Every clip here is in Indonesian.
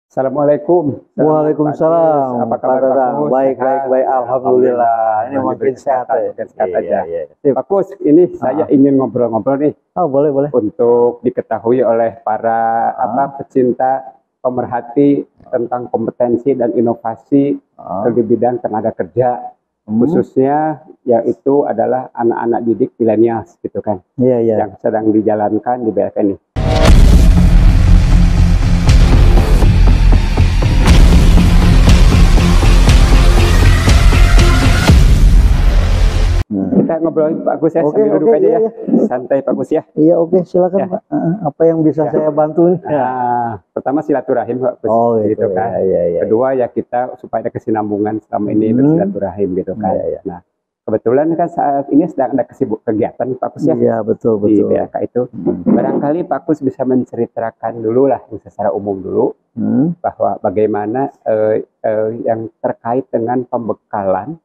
Assalamualaikum. Waalaikumsalam. Apa Pak kabar Pak Dadang? Kus? Baik, Sehat? baik, baik. Alhamdulillah. Ini makin sehat ya. Makin sehat aja. Iya. Sip. Pak Kus, ini saya ingin ngobrol-ngobrol nih Oh, boleh, boleh. untuk diketahui oleh para pecinta pemerhati tentang kompetensi dan inovasi di bidang tenaga kerja, khususnya yaitu adalah anak-anak didik milenials gitu kan, Iya. yang sedang dijalankan di BFN ini. Kita ngobrolin Pak Gus ya, sambil duduk aja ya. Santai Pak Gus ya. Iya, oke, silakan Ya. Pak. Apa yang bisa saya bantu nih? Pertama silaturahim Pak Gus, Oh, gitu kan. Iya. Kedua ya kita supaya ada kesinambungan selama ini bersilaturahim gitu kan. Iya. Nah, kebetulan kan saat ini sedang ada kegiatan Pak Kus ya. Iya, betul. Di BHK itu. Barangkali Pak Kus bisa menceritakan dulu lah secara umum dulu bahwa bagaimana yang terkait dengan pembekalan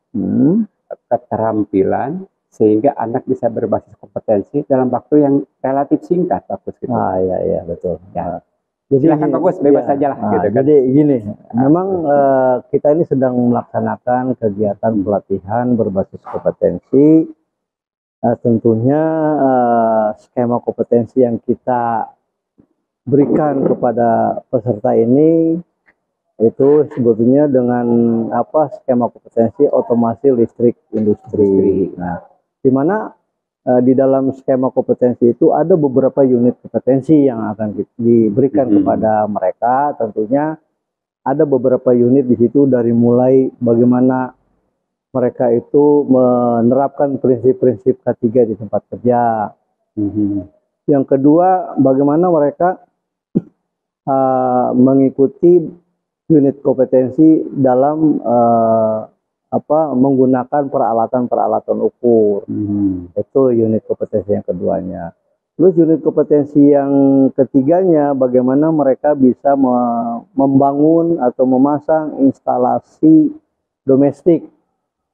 keterampilan sehingga anak bisa berbasis kompetensi dalam waktu yang relatif singkat, Pak Kus. Gitu. Iya, betul. Ya. Jadi silakan Pak Kus, bebas saja lah. Gitu, kan. Jadi gini, memang kita ini sedang melaksanakan kegiatan pelatihan berbasis kompetensi. Tentunya skema kompetensi yang kita berikan kepada peserta ini itu sebetulnya dengan skema kompetensi otomasi listrik industri. Nah, di mana di dalam skema kompetensi itu ada beberapa unit kompetensi yang akan diberikan kepada mereka. Tentunya ada beberapa unit di situ, dari mulai bagaimana mereka itu menerapkan prinsip-prinsip K3 di tempat kerja. Yang kedua, bagaimana mereka mengikuti unit kompetensi dalam menggunakan peralatan ukur. Itu unit kompetensi yang keduanya. Terus unit kompetensi yang ketiganya, bagaimana mereka bisa membangun atau memasang instalasi domestik,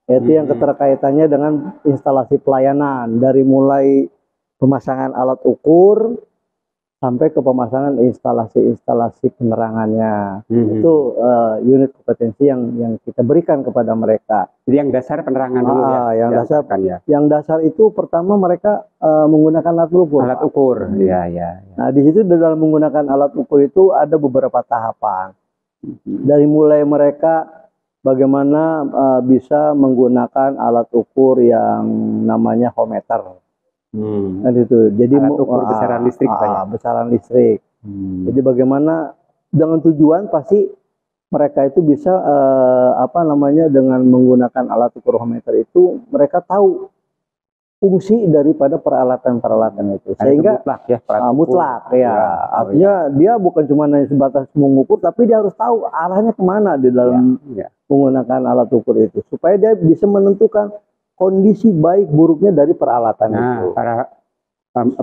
yaitu yang keterkaitannya dengan instalasi pelayanan, dari mulai pemasangan alat ukur sampai ke pemasangan instalasi penerangannya. Itu unit kompetensi yang kita berikan kepada mereka. Jadi yang dasar penerangan dulu ya. Yang dasar itu pertama mereka menggunakan alat ukur. Alat ukur, iya. Nah, di situ dalam menggunakan alat ukur itu ada beberapa tahapan. Dari mulai mereka bagaimana bisa menggunakan alat ukur yang namanya ohmmeter. Kan itu. Jadi alat ukur besaran listrik, besaran listrik. Jadi bagaimana dengan tujuan pasti mereka itu bisa dengan menggunakan alat ukur ohmmeter itu mereka tahu fungsi daripada peralatan itu, sehingga mutlak ya. Artinya dia bukan cuma sebatas mengukur, tapi dia harus tahu arahnya kemana di dalam menggunakan alat ukur itu, supaya dia bisa menentukan kondisi baik buruknya dari peralatan itu.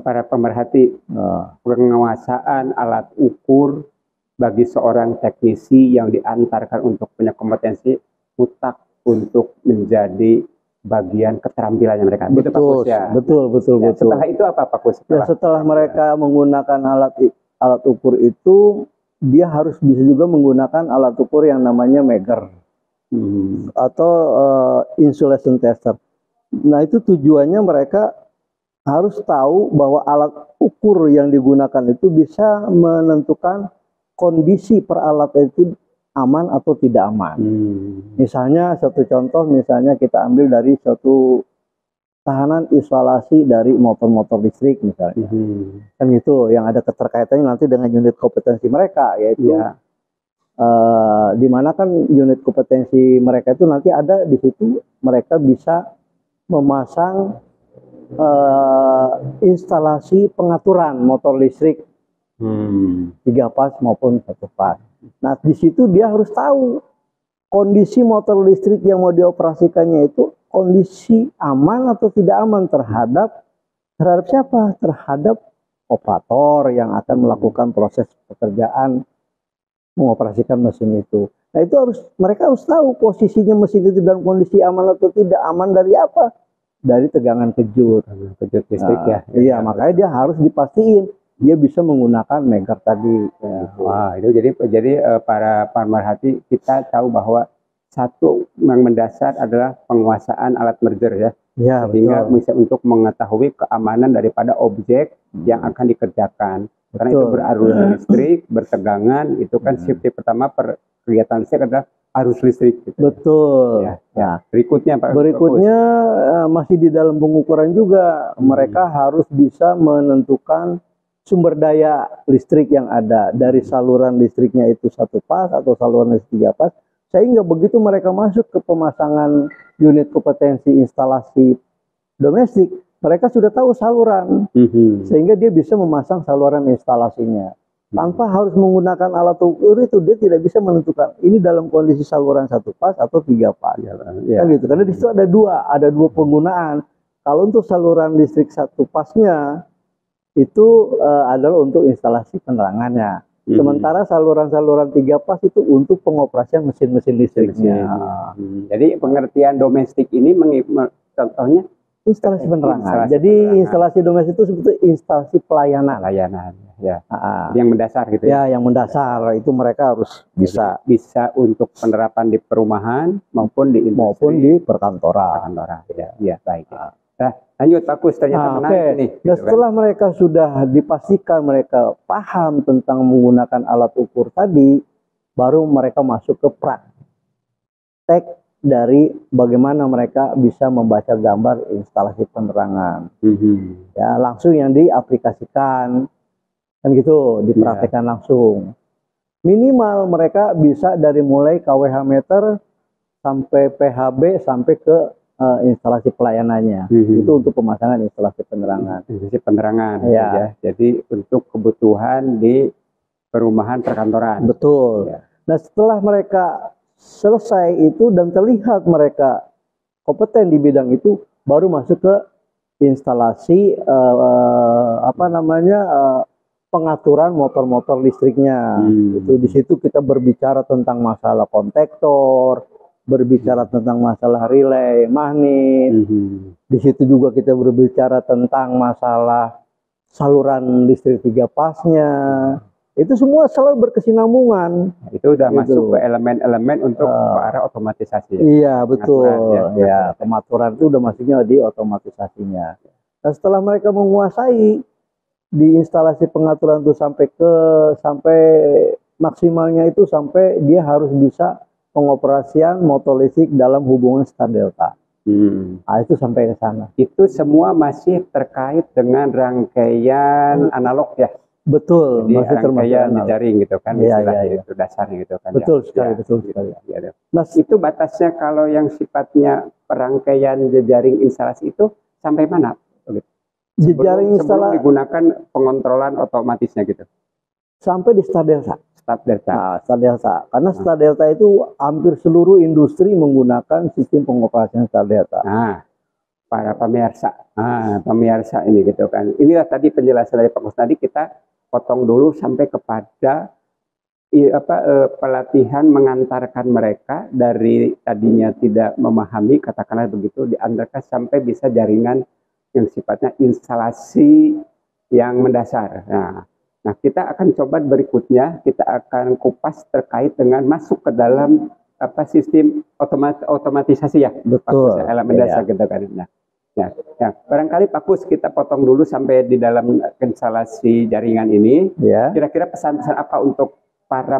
Para pemerhati, penguasaan alat ukur bagi seorang teknisi yang diantarkan untuk punya kompetensi mutlak untuk menjadi bagian keterampilannya mereka. Betul, Pak Kus, ya? Betul. Setelah itu apa Pak Kus? Setelah mereka menggunakan alat ukur itu, dia harus bisa juga menggunakan alat ukur yang namanya meger atau insulation tester. Nah, itu tujuannya mereka harus tahu bahwa alat ukur yang digunakan itu bisa menentukan kondisi peralatan itu aman atau tidak aman. Misalnya satu contoh, misalnya kita ambil dari suatu tahanan isolasi dari motor-motor listrik misalnya. Kan itu yang ada keterkaitannya nanti dengan unit kompetensi mereka, yaitu di mana kan unit kompetensi mereka itu nanti ada di situ, mereka bisa memasang instalasi pengaturan motor listrik 3 pas maupun 1 pas. Nah, di situ dia harus tahu kondisi motor listrik yang mau dioperasikannya itu kondisi aman atau tidak aman terhadap siapa? Terhadap operator yang akan melakukan proses pekerjaan mengoperasikan mesin itu. Nah, itu mereka harus tahu posisinya mesin itu dalam kondisi aman atau tidak aman dari apa? Dari tegangan kejut. Kejut listrik ya. Iya, makanya dia harus dipastiin dia bisa menggunakan megar tadi. Ya. Wah, itu jadi para pemerhati kita tahu bahwa satu yang mendasar adalah penguasaan alat merger ya. Ya, Sehingga betul. bisa untuk mengetahui keamanan daripada objek yang akan dikerjakan. Karena itu Betul. berarus listrik, bertegangan, itu kan safety pertama kegiatan listrik adalah arus listrik. Gitu. Betul. Ya, ya. Berikutnya Pak. Berikutnya masih di dalam pengukuran juga, mereka harus bisa menentukan sumber daya listrik yang ada dari saluran listriknya itu 1 pas atau saluran listrik 3 pas, sehingga begitu mereka masuk ke pemasangan unit kompetensi instalasi domestik, mereka sudah tahu saluran, sehingga dia bisa memasang saluran instalasinya. Tanpa harus menggunakan alat ukur itu, dia tidak bisa menentukan ini dalam kondisi saluran 1 pas atau 3 pas. Ya. Kan gitu. Karena di situ ada dua penggunaan. Kalau untuk saluran listrik 1 pasnya itu adalah untuk instalasi penerangannya. Sementara saluran-saluran 3 pas itu untuk pengoperasian mesin-mesin listriknya. Jadi pengertian domestik ini contohnya instalasi penerangan. Jadi instalasi domestik itu sebetulnya instalasi pelayanan. Ya. Yang mendasar gitu ya. Yang mendasar itu mereka harus bisa untuk penerapan di perumahan maupun di industri maupun di perkantoran. Ya, baik. Nah, lanjut Pak Kus, ternyata menarik nih. Nah, setelah mereka sudah dipastikan mereka paham tentang menggunakan alat ukur tadi, baru mereka masuk ke praktek dari bagaimana mereka bisa membaca gambar instalasi penerangan. Ya, langsung yang diaplikasikan, kan gitu, dipraktekkan langsung. Minimal mereka bisa dari mulai KWH meter sampai PHB sampai ke instalasi pelayanannya. Itu untuk pemasangan instalasi penerangan. Instalasi penerangan ya. Jadi untuk kebutuhan di perumahan perkantoran. Betul. Ya. Nah, setelah mereka selesai itu dan terlihat mereka kompeten di bidang itu, baru masuk ke instalasi pengaturan motor-motor listriknya. Itu di situ kita berbicara tentang masalah kontaktor, berbicara tentang masalah relay, magnet. Di situ juga kita berbicara tentang masalah saluran listrik 3 pasnya. Itu semua selalu berkesinambungan. Itu udah masuk ke elemen-elemen untuk ke arah otomatisasi. Iya, betul. Ya, pengaturan itu udah masuknya di otomatisasinya. Nah, setelah mereka menguasai di instalasi pengaturan itu sampai maksimalnya itu sampai dia harus bisa pengoperasian motor listrik dalam hubungan star delta. Nah, itu sampai ke sana. Itu semua masih terkait dengan rangkaian analog ya. Betul, jadi masih rangkaian jaring gitu kan, istilahnya itu dasarnya gitu kan. Betul sekali, betul sekali. Nah, itu batasnya kalau yang sifatnya perangkaian jejaring instalasi itu sampai mana? Jejaring sebelum digunakan pengontrolan otomatisnya gitu. Sampai di star delta. Star delta. Nah, star delta. Karena star delta itu hampir seluruh industri menggunakan sistem pengoperasian star delta. Nah, para pemirsa ini gitu kan. Inilah tadi penjelasan dari Pak Kus. Tadi kita potong dulu sampai kepada pelatihan mengantarkan mereka dari tadinya tidak memahami, katakanlah begitu, diantarkan sampai bisa jaringan yang sifatnya instalasi yang mendasar. Nah, kita akan coba berikutnya, kita akan kupas terkait dengan masuk ke dalam sistem otomatisasi ya. Betul. Elemen dasar gitu kan. Ya, barangkali Pak Kus kita potong dulu sampai di dalam instalasi jaringan ini. Ya. Kira-kira pesan-pesan apa untuk para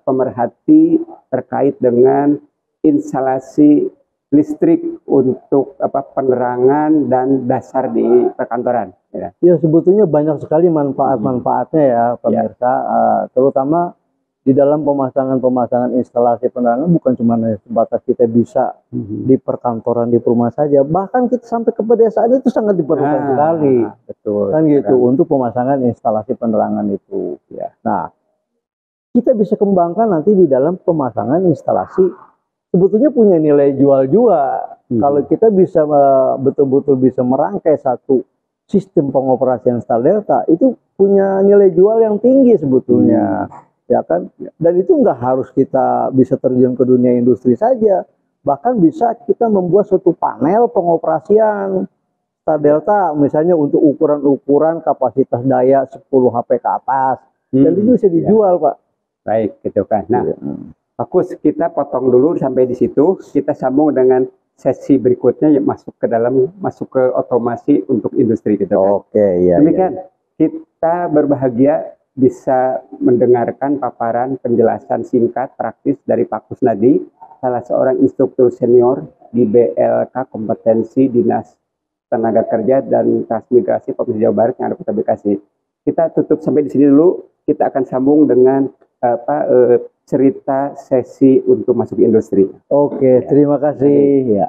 pemerhati terkait dengan instalasi listrik untuk penerangan dan dasar di perkantoran? Ya, sebetulnya banyak sekali manfaat-manfaatnya ya pemirsa, terutama di dalam pemasangan instalasi penerangan bukan cuma sebatas kita bisa di perkantoran di perumahan saja, bahkan kita sampai ke pedesaan itu sangat diperlukan sekali. Betul. Kan gitu untuk pemasangan instalasi penerangan itu. Ya. Nah, kita bisa kembangkan nanti di dalam pemasangan instalasi sebetulnya punya nilai jual juga. Kalau kita bisa betul-betul bisa merangkai satu sistem pengoperasian star delta, itu punya nilai jual yang tinggi sebetulnya. Ya kan, dan itu nggak harus kita bisa terjun ke dunia industri saja, bahkan bisa kita membuat suatu panel pengoperasian delta misalnya untuk ukuran-ukuran kapasitas daya 10 HP ke atas. Dan itu bisa dijual, Pak. Baik, gitu kan. Nah, Pak, kita potong dulu sampai di situ. Kita sambung dengan sesi berikutnya yang masuk ke otomasi untuk industri gitu kan. Oke, iya. Demikian, kita berbahagia bisa mendengarkan paparan penjelasan singkat praktis dari Pak Kusnadi, salah seorang instruktur senior di BLK Kompetensi Dinas Tenaga Kerja dan Transmigrasi Provinsi Jawa Barat yang ada Kota Bekasi. Kita tutup sampai di sini dulu. Kita akan sambung dengan cerita sesi untuk masuk industri. Oke, terima kasih. Ya.